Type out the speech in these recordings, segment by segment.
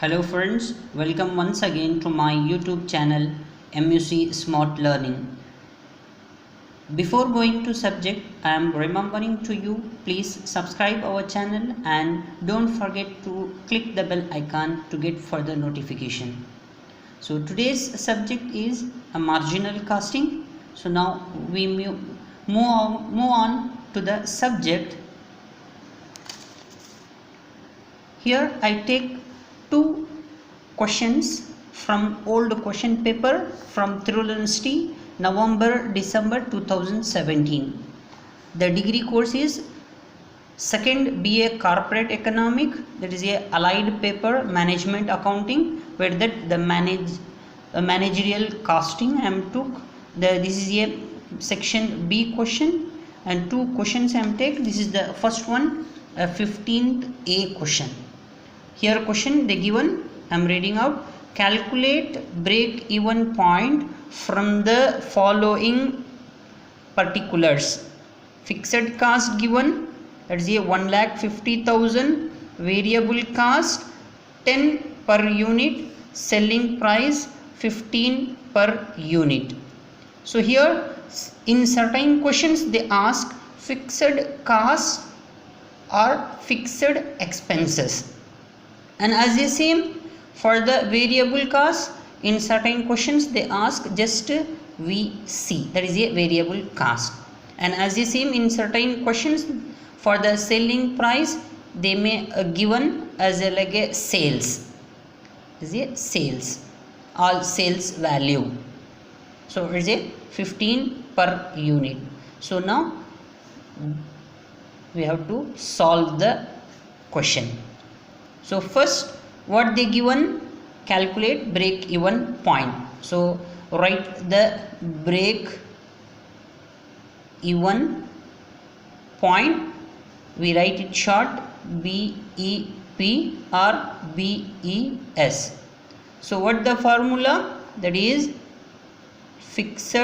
Hello friends, welcome once again to my YouTube channel MUC Smart Learning. Before going to subject, I am remembering to you, please subscribe our channel and don't forget to click the bell icon to get further notification. So today's subject is a marginal costing. So now we move on to the subject. Here I take two questions from old question paper from Tirul University, November-December 2017. The degree course is second BA Corporate Economic, that is a allied paper Management Accounting, where that the managerial costing I am took. This is a section B question and two questions I am take. This is the first one, a 15th A question. Here question they given, I am reading out. Calculate break even point from the following particulars. Fixed cost given, that is a 1,50,000, variable cost 10 per unit, selling price 15 per unit. So here in certain questions they ask fixed cost or fixed expenses. And as the same for the variable cost, in certain questions they ask just VC, that is a variable cost. And as the same in certain questions for the selling price they may given as a like a sales, is a sales, all sales value. So it is a 15 per unit. So now we have to solve the question. So first what they given, calculate break even point. So write the break even point, we write it short BEP or BES. So what the formula, that is fixed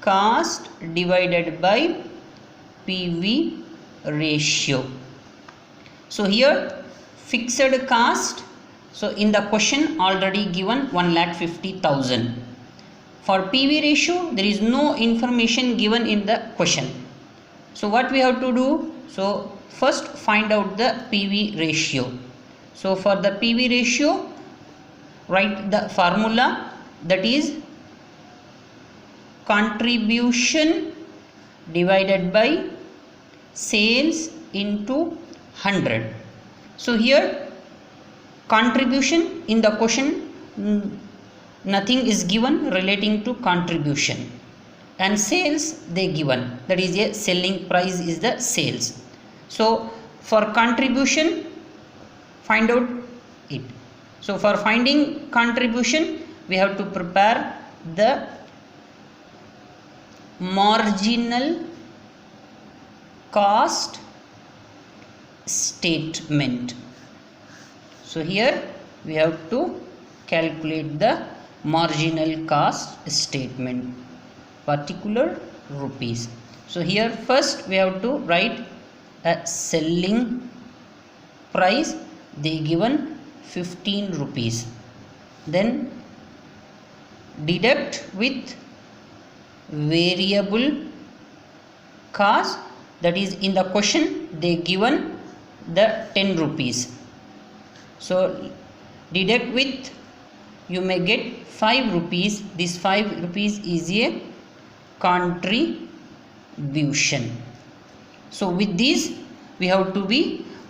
cost divided by PV ratio. So here fixed cost, so in the question already given 1,50,000. For PV ratio there is no information given in the question. So what we have to do, so first find out the PV ratio. So for the PV ratio write the formula, that is contribution divided by sales into 100. So here contribution in the question nothing is given relating to contribution, and sales they given, that is a selling price is the sales. So for contribution find out it. So for finding contribution we have to prepare the marginal cost statement. So here we have to calculate the marginal cost statement, particular rupees. So here first we have to write a selling price, they given 15 rupees, then deduct with variable cost, that is in the question they given the 10 rupees. So deduct with, you may get 5 rupees. This 5 rupees is a contribution. So with this we have to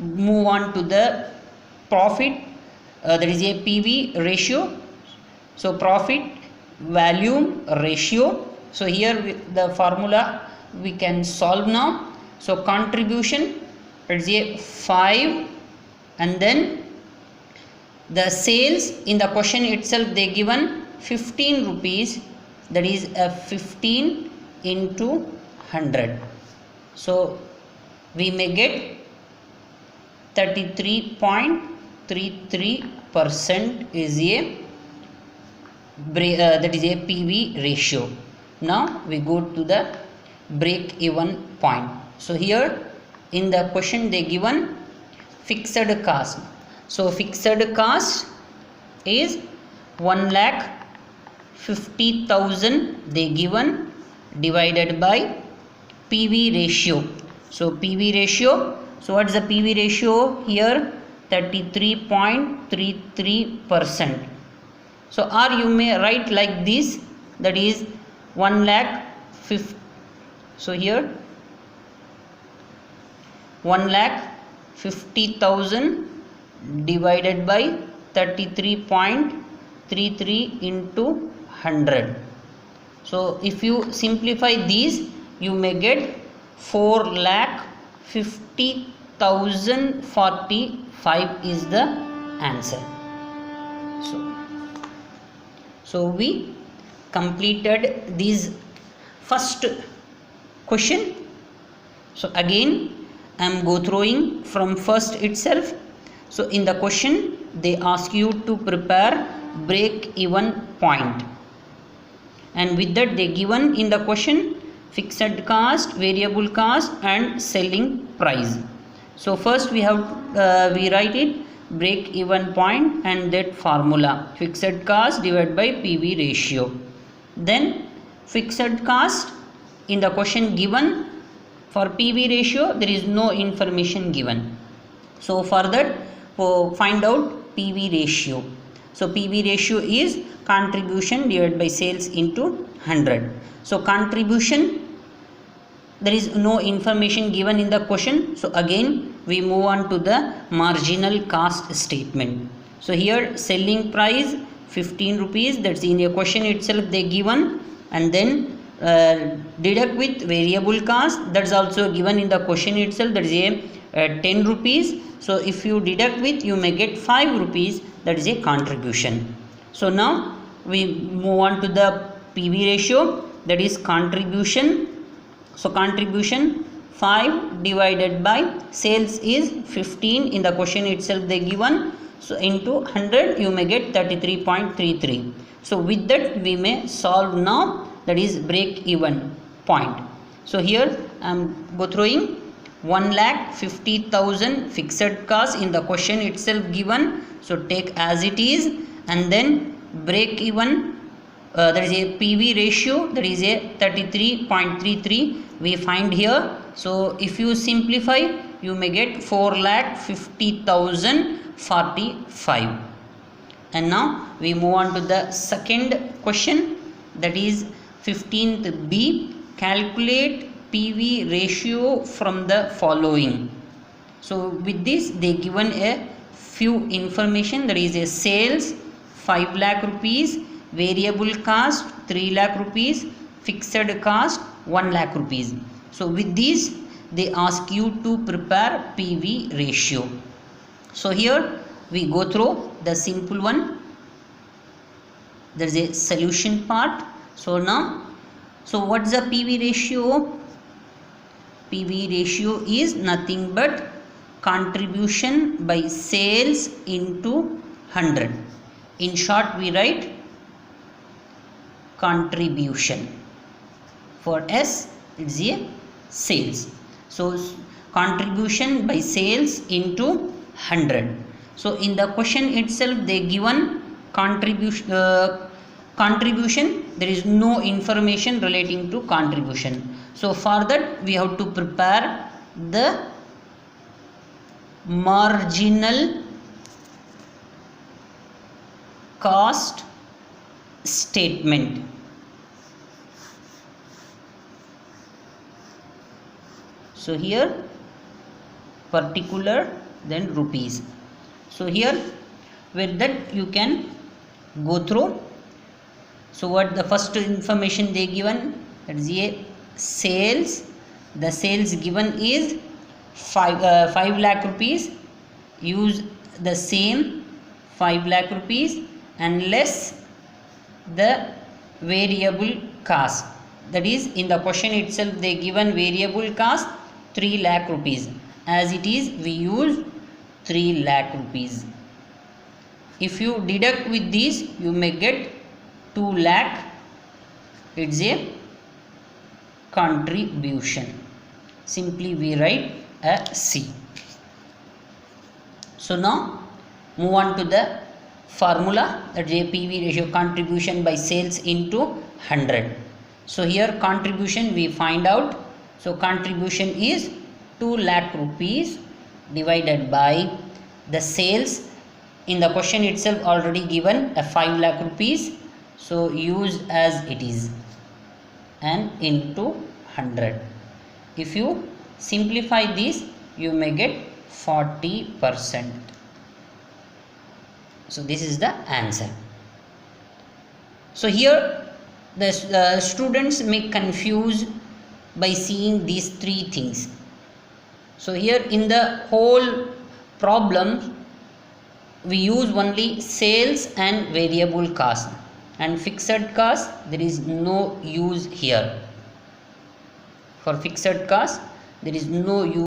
move on to the profit, that is a PV ratio. So profit volume ratio. So here the formula we can solve now. So contribution, it's a 5, and then the sales in the question itself they given 15 rupees, that is a 15 into 100. So we may get 33.33% is a that is a PV ratio. Now we go to the break even point. So here in the question they given fixed cost, So fixed cost is 1,50,000 they given divided by PV ratio. So PV ratio, so what is the PV ratio here? 33.33%. So or you may write like this, that is 1,50,000. So here 1,50,000 divided by 33.33 into 100. So if you simplify these, you may get 4,50,045 is the answer. So we completed this first question. So again I am go throwing from first itself. So in the question they ask you to prepare break even point, and with that they given in the question fixed cost, variable cost and selling price. So first we have we write it break even point and that formula fixed cost divided by PV ratio. Then fixed cost in the question given, for PV ratio there is no information given. So for that find out PV ratio. So PV ratio is contribution divided by sales into 100. So contribution, there is no information given in the question. So again we move on to the marginal cost statement. So here selling price 15 rupees, that's in the question itself they given, and then deduct with variable cost, that's also given in the question itself, that is a 10 rupees. So if you deduct with, you may get 5 rupees, that is a contribution. So now we move on to the PV ratio, that is contribution. So contribution 5 divided by sales is 15, in the question itself they given, so into 100 you may get 33.33. So with that we may solve now, that is break even point. So here I am go throwing 1,50,000 fixed cost in the question itself given, so take as it is, and then break even, that is a PV ratio, that is a 33.33 we find here. So if you simplify, you may get 4,50,045. And now we move on to the second question, that is 15th B, calculate PV ratio from the following. So with this they given a few information, that is a sales 5 lakh rupees, variable cost 3 lakh rupees, fixed cost 1 lakh rupees. So with this they ask you to prepare PV ratio. So here we go through the simple one, there is a solution part. So now, so what's the PV ratio? PV ratio is nothing but contribution by sales into 100. In short we write contribution. For S it's a sales. So contribution by sales into 100. So in the question itself they given contribution, there is no information relating to contribution. So for that we have to prepare the marginal cost statement. So here particular, then rupees. So here with that you can go through. So what the first information they given, that is a sales, the sales given is 5 lakh rupees, use the same 5 lakh rupees and less the variable cost, that is in the question itself they given variable cost 3 lakh rupees, as it is we use 3 lakh rupees. If you deduct with this you may get 2 lakh, it's a contribution. Simply we write a C. So now move on to the formula, that JPV ratio, contribution by sales into 100. So here contribution we find out. So contribution is 2 lakh rupees divided by the sales. In the question itself already given a 5 lakh rupees, so use as it is, and into 100. If you simplify this, you may get 40%. So this is the answer. So here the students may confuse by seeing these three things. So here in the whole problem we use only sales and variable cost, and fixed cost there is no use here. For fixed cost there is no use.